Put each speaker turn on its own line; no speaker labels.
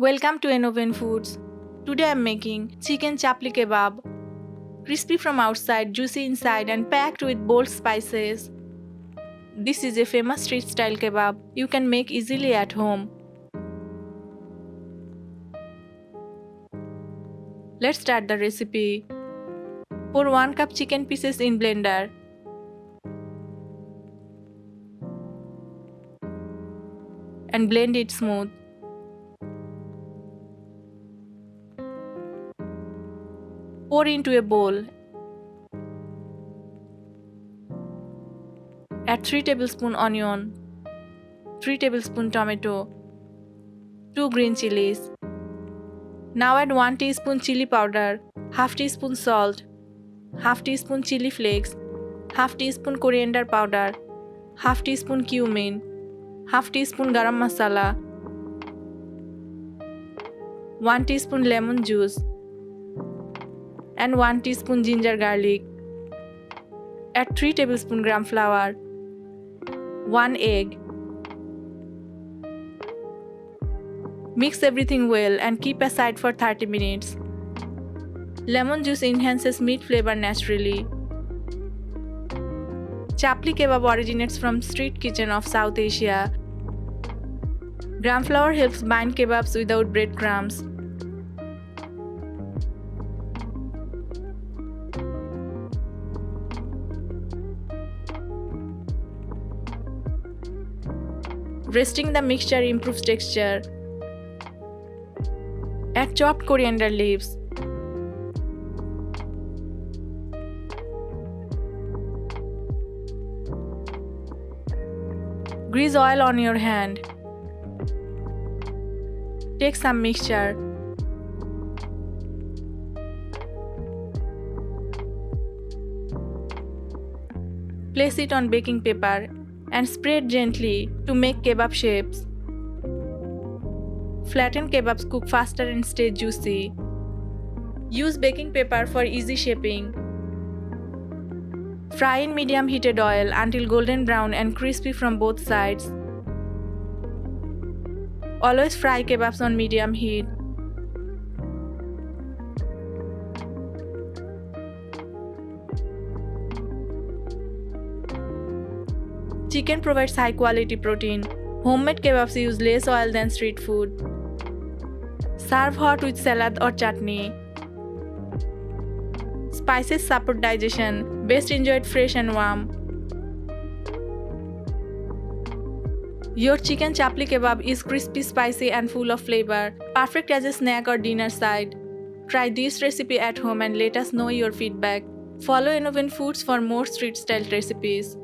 Welcome to Enoven Foods. Today I am making chicken chapli kebab. Crispy from outside, juicy inside and packed with bold spices. This is a famous street style kebab you can make easily at home. Let's start the recipe. Pour 1 cup chicken pieces in blender. And blend it smooth. Pour into a bowl. Add 3 tablespoon onion, 3 tablespoon tomato, 2 green chilies. Now add 1 teaspoon chili powder, half teaspoon salt, half teaspoon chili flakes, half teaspoon coriander powder, half teaspoon cumin, half teaspoon garam masala, 1 teaspoon lemon juice, and 1 teaspoon ginger garlic. Add 3 tablespoon gram flour, 1 egg. Mix everything well and keep aside for 30 minutes. Lemon juice enhances meat flavor naturally. Chapli kebab originates from street kitchen of South Asia. Gram flour helps bind kebabs without breadcrumbs. Resting the mixture improves texture. Add chopped coriander leaves. Grease oil on your hand. Take some mixture. Place it on baking paper and spread gently to make kebab shapes. Flattened kebabs cook faster and stay juicy. Use baking paper for easy shaping. Fry in medium heated oil until golden brown and crispy from both sides. Always fry kebabs on medium heat. Chicken provides high quality protein. Homemade kebabs use less oil than street food. Serve hot with salad or chutney. Spices support digestion. Best enjoyed fresh and warm. Your chicken chapli kebab is crispy, spicy and full of flavor. Perfect as a snack or dinner side. Try this recipe at home and let us know your feedback. Follow Enoven Foods for more street style recipes.